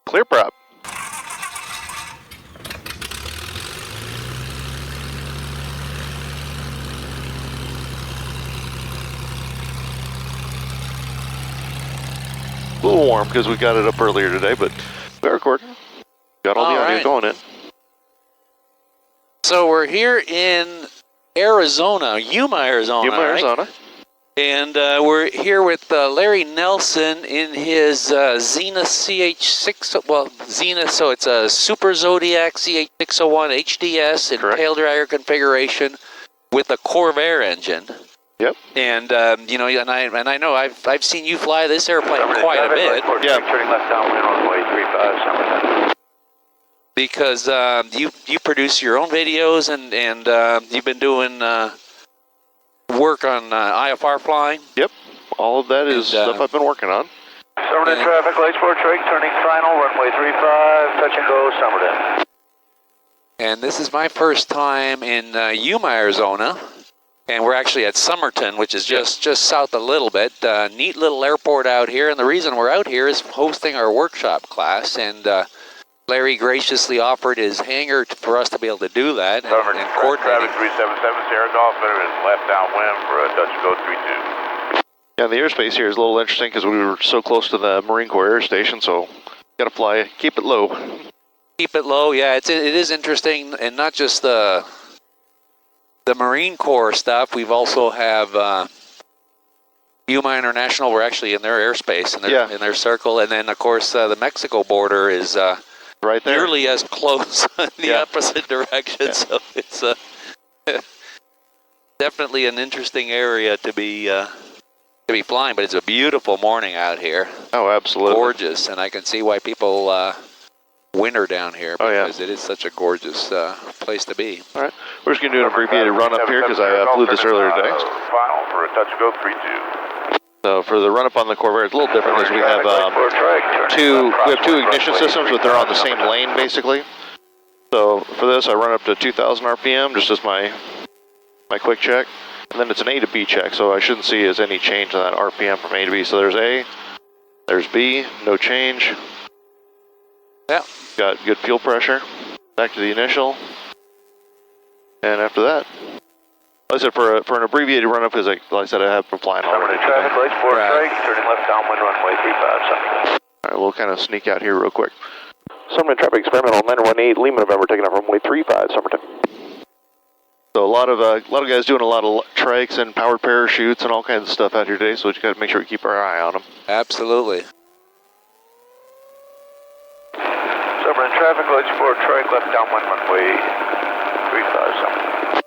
Clear prop. A little warm because we got it up earlier today, but we're recording. Got all the audio going in. So we're here in Arizona, Yuma, Arizona. Yuma, Arizona. Right? And we're here with Larry Nelson in his Zenith CH6, well, Zenith, so it's a Super Zodiac CH601 HDS in taildragger configuration with a Corvair engine. Yep. And you know, and I know I've seen you fly this airplane quite a bit. Yeah. Turning left downwind runway 35, Somerton. Because you produce your own videos and you've been doing work on IFR flying. Yep. All of that is stuff I've been working on. Somerton traffic, lights for trike, turning final, runway 35, touch and go, Somerton. And this is my first time in Yuma, Arizona. And we're actually at Somerton, which is just south a little bit. Neat little airport out here. And the reason we're out here is hosting our workshop class. And Larry graciously offered his hangar for us to be able to do that. Somerton traffic 377, Takeoff, and left downwind for a touch and go 32. Yeah, the airspace here is a little interesting because we were so close to the Marine Corps Air Station, so got to fly, keep it low. Keep it low, yeah. It is interesting, and not just the Marine Corps stuff. We've also have Yuma International. We're actually in their airspace, in their circle, and then of course the Mexico border is right there, nearly as close in the opposite direction. Yeah. So it's definitely an interesting area to be flying. But it's a beautiful morning out here. Oh, absolutely, gorgeous, and I can see why people winter down here because it is such a gorgeous place to be. All right, we're just going to do an abbreviated run up here because I flew this earlier today. Final for a touch go 32. So for the run up on the Corvair, it's a little different because we have two ignition systems, but they're on the same lane basically. So for this, I run up to 2,000 RPM just as my quick check, and then it's an A to B check, so I shouldn't see as any change on that RPM from A to B. So there's A, there's B, no change. Yeah. Got good fuel pressure. Back to the initial. And after that, like I said, for an abbreviated run-up, because like I said, I have been flying already. Traffic lights, port strike, turning left downwind runway 35, Somerton. All right, we'll kind of sneak out here real quick. Somerton traffic experimental 918 Lima November, taking off runway 35, Somerton. So a lot of guys doing a lot of trikes and powered parachutes and all kinds of stuff out here today, so we just got to make sure we keep our eye on them. Absolutely. Somerton traffic lights for trike, left downwind runway 35, Somerton.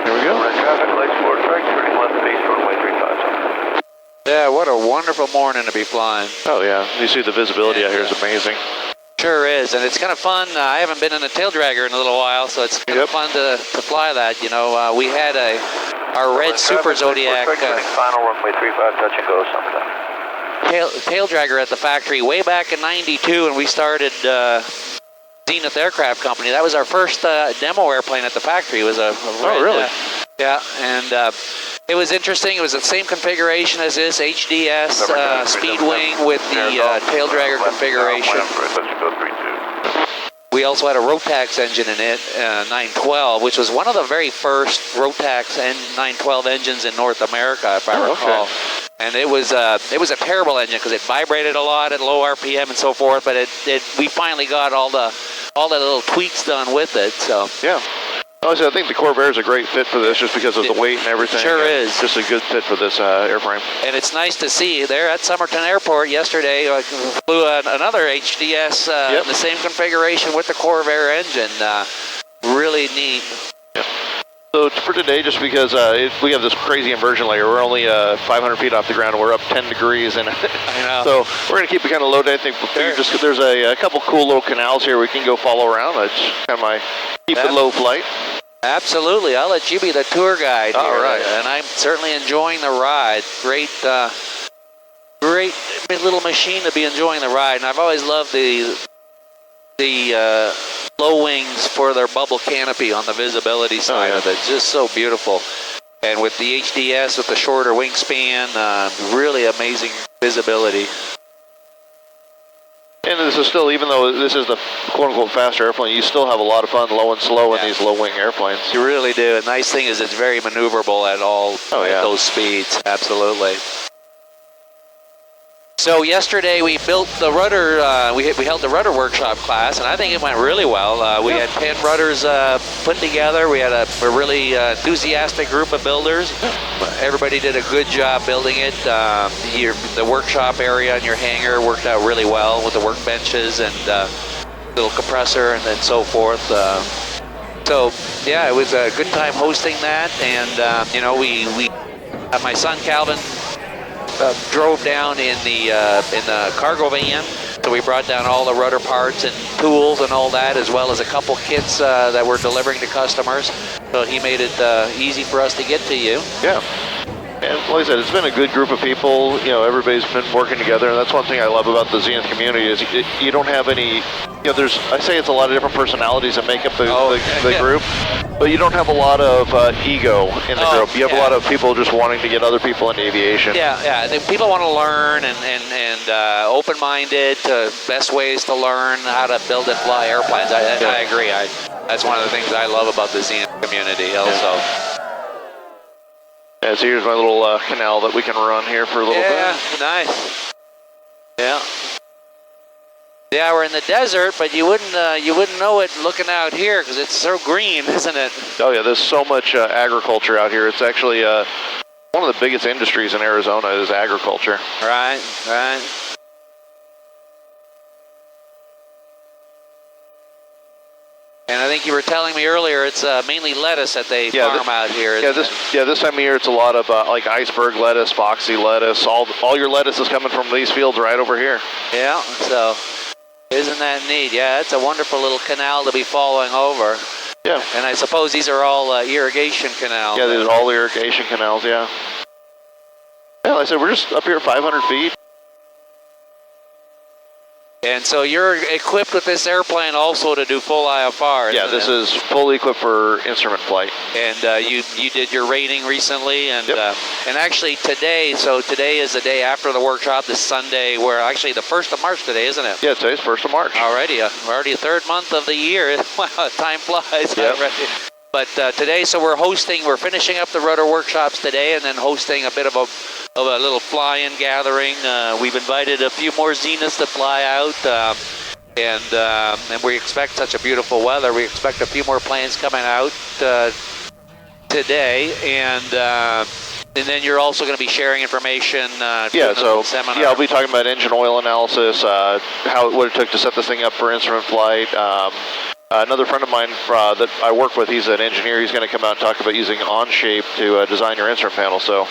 There we go. Traffic lights for trike, turning left base runway 35, Somerton. Yeah, what a wonderful morning to be flying. Oh yeah, you see the visibility out here is amazing. Sure is, and it's kind of fun. I haven't been in a taildragger in a little while, so it's kind of fun to fly that. You know, we had our red Super Zodiac final runway 35, touch and go, Somerton. taildragger at the factory way back in '92, and we started Zenith Aircraft Company. That was our first demo airplane at the factory. It was a red, really? Yeah, and it was interesting. It was the same configuration as this HDS speed wing with the taildragger configuration. We also had a Rotax engine in it, 912, which was one of the very first Rotax 912 engines in North America, if I recall. Okay. And it was a terrible engine because it vibrated a lot at low RPM and so forth. But we finally got all the little tweaks done with it. So yeah. Honestly, I think the Corvair is a great fit for this just because of the weight and everything. Sure is. Just a good fit for this airframe. And it's nice to see there at Somerton Airport yesterday. I flew another HDS in the same configuration with the Corvair engine. Really neat. Yep. So for today, just because we have this crazy inversion layer, we're only 500 feet off the ground and we're up 10 degrees. And I know. So we're going to keep it kind of low today. I think just there's a couple cool little canals here we can go follow around. That's kind of my keep it low flight. Absolutely. I'll let you be the tour guide here. All right. And I'm certainly enjoying the ride. Great little machine to be enjoying the ride. And I've always loved the low wings for their bubble canopy on the visibility side of it. Just so beautiful. And with the HDS, with the shorter wingspan, really amazing visibility. And this is still, even though this is the quote-unquote faster airplane, you still have a lot of fun low and slow in these low-wing airplanes. You really do. The nice thing is it's very maneuverable at all at those speeds. Absolutely. So yesterday we built the rudder, we held the rudder workshop class, and I think it went really well. We had 10 rudders put together. We had a really enthusiastic group of builders. Everybody did a good job building it. The workshop area in your hangar worked out really well with the workbenches and little compressor and then so forth. So yeah, it was a good time hosting that, and you know, we my son Calvin drove down in the cargo van, so we brought down all the rudder parts and tools and all that, as well as a couple kits that we're delivering to customers. So he made it easy for us to get to you. Yeah. And like I said, it's been a good group of people. You know, everybody's been working together, and that's one thing I love about the Zenith community is you don't have any. You know, I say it's a lot of different personalities that make up the group, but you don't have a lot of ego in the group. You have a lot of people just wanting to get other people into aviation. Yeah. People want to learn and open-minded to best ways to learn how to build and fly airplanes. I agree. That's one of the things I love about the Zenith community also. Yeah, so here's my little canal that we can run here for a little bit. Yeah, nice. Yeah. Yeah, we're in the desert, but you wouldn't know it looking out here because it's so green, isn't it? Oh yeah, there's so much agriculture out here. It's actually one of the biggest industries in Arizona is agriculture. Right. And I think you were telling me earlier it's mainly lettuce that they farm out here. This time of year it's a lot of like iceberg lettuce, boxy lettuce. All your lettuce is coming from these fields right over here. Yeah, so isn't that neat? Yeah, it's a wonderful little canal to be following over. Yeah. And I suppose these are all irrigation canals. Yeah, these are all irrigation canals, yeah. Yeah, like I said, we're just up here at 500 feet. And so you're equipped with this airplane also to do full IFR. Yeah, this is fully equipped for instrument flight. And you did your rating recently, and and actually today is the day after the workshop, this Sunday, where actually the 1st of March today, isn't it? Yeah, today's 1st of March. Already, we're already a 3rd month of the year. Wow, time flies already. But today, so we're finishing up the rudder workshops today, and then hosting a bit of a little fly-in gathering. We've invited a few more Zeniths to fly out, and we expect such a beautiful weather. We expect a few more planes coming out today, and then you're also going to be sharing information. Seminar. I'll be talking about engine oil analysis, what it took to set this thing up for instrument flight. Another friend of mine that I work with, he's an engineer. He's going to come out and talk about using OnShape to design your instrument panel. So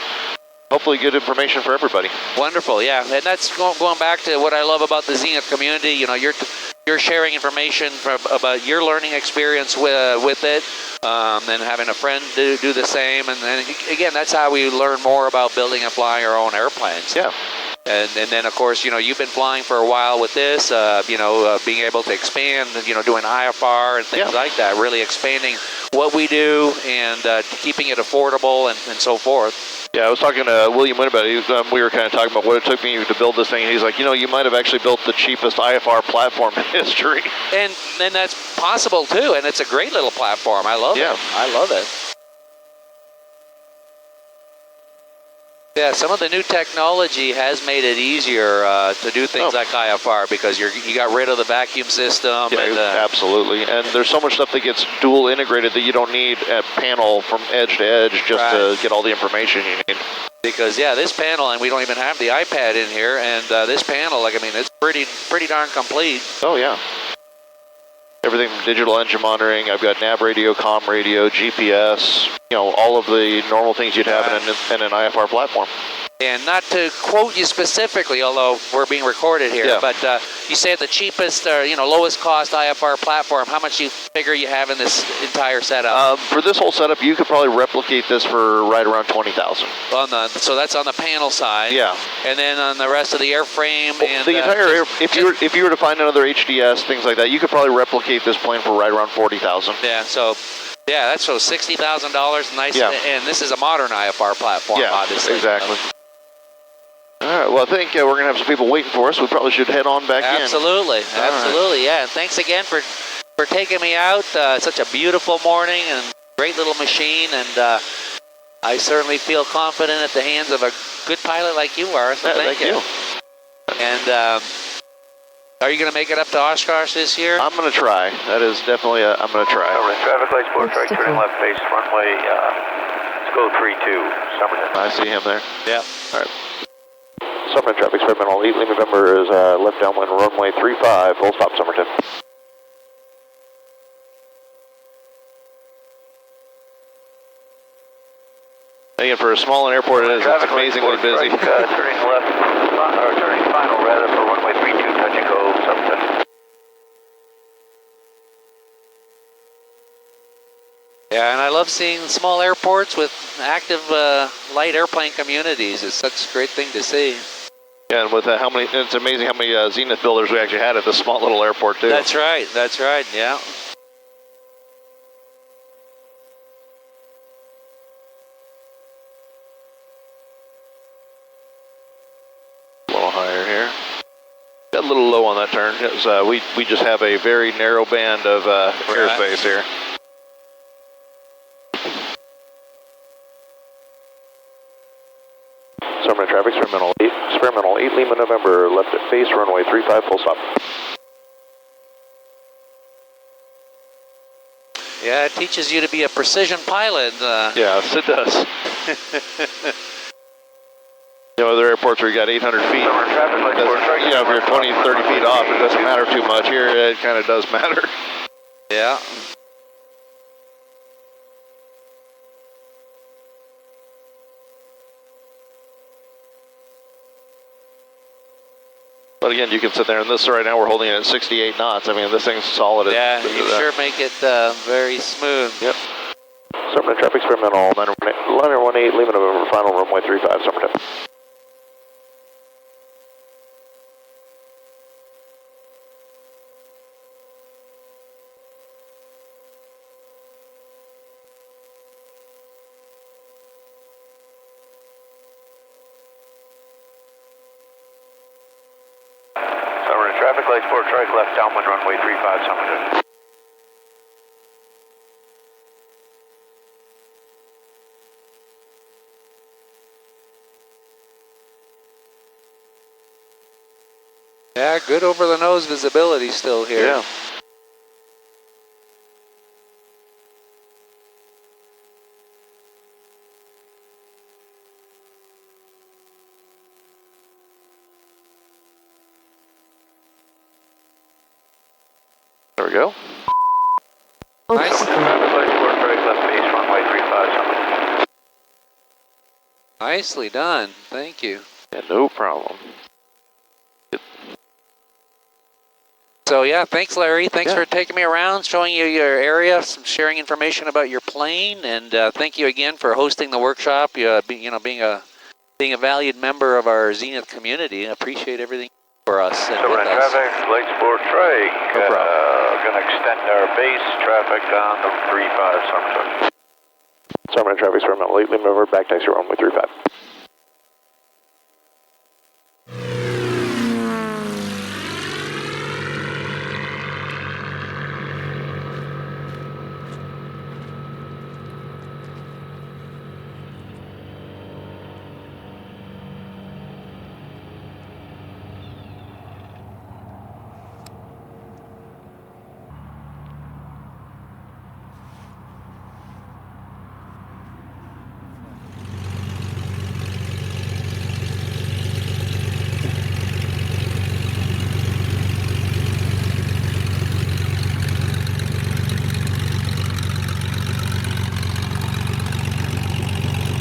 hopefully good information for everybody. Wonderful, yeah. And that's going back to what I love about the Zenith community. You know, you're sharing information about your learning experience with it, and having a friend do the same. And again, that's how we learn more about building and flying our own airplanes. Yeah. And then, of course, you know, you've been flying for a while with this, being able to expand, doing IFR and things like that, really expanding what we do and keeping it affordable and so forth. Yeah, I was talking to William Wynn about it. We were kind of talking about what it took me to build this thing. And he's like, you might have actually built the cheapest IFR platform in history. And that's possible, too. And it's a great little platform. I love it. I love it. Yeah, some of the new technology has made it easier to do things like IFR because you got rid of the vacuum system. Yeah, absolutely. And there's so much stuff that gets dual integrated that you don't need a panel from edge to edge just to get all the information you need. Because this panel, and we don't even have the iPad in here, and this panel, it's pretty darn complete. Oh yeah. Everything from digital engine monitoring. I've got nav radio, comm radio, GPS, all of the normal things you'd have in an IFR platform. And not to quote you specifically, although we're being recorded here, Yeah. but you say the cheapest or lowest cost IFR platform. How much you figure you have in this entire setup? For this whole setup, you could probably replicate this for right around 20,000. So that's on the panel side. Yeah. And then on the rest of the airframe and the entire if you were to find another HDS, things like that, you could probably replicate this plane for right around 40,000. Yeah. So. Yeah, that's so $60,000. Nice. Yeah. And this is a modern IFR platform, yeah, obviously. Exactly. All right, well, I think we're going to have some people waiting for us. We probably should head on back in. Absolutely, yeah. And thanks again for taking me out. Such a beautiful morning and great little machine. And I certainly feel confident at the hands of a good pilot like you are. So thank you. And are you going to make it up to Oshkosh this year? I'm going to try. That is definitely I'm going to try. Traffic lights, board track, turning left base, runway, let's go 32, Somerton. I see him there. Yeah. All right. Somerton traffic, experimental 8 Lima November is left downwind, runway 35, full stop, Somerton. Again, for a small airport, it's amazingly busy. Turning left, or turning final rather for runway 32, touch and go, Somerton. Yeah, and I love seeing small airports with active light airplane communities. It's such a great thing to see. Yeah, and with it's amazing how many Zenith builders we actually had at this small little airport too. That's right, yeah. A little higher here. Got a little low on that turn. It was, we just have a very narrow band of airspace here. Somerton traffic, experimental 8 Lima November, left at base, runway 35, full stop. Yeah, it teaches you to be a precision pilot. Yes, it does. Other airports where you got 800 feet, if you're 20, 30 feet off, it doesn't matter too much. Here, it kind of does matter. Yeah. But again, you can sit there, and this right now we're holding it at 68 knots. I mean, this thing's solid. Yeah, you sure make it very smooth. Yep. Somerton traffic, experimental, liner 18, Lima November, final runway 35, Somerton. Traffic lights, port strike left downwind runway 35, Somerton. Yeah, good over the nose visibility still here. Yeah. There we go. Nice. Traffic lights, port strike left base, runway 35, Somerton. Nicely done. Thank you. Yeah, no problem. So yeah, thanks Larry. Thanks for taking me around, showing you your area, sharing information about your plane, and thank you again for hosting the workshop. Being a valued member of our Zenith community. I appreciate everything for us. And So we're in traffic, lights, port strike. No problem. Going to extend our base traffic on the 35, Somerton. Somerton traffic, experimental 8 Lima November, back taxi runway 35.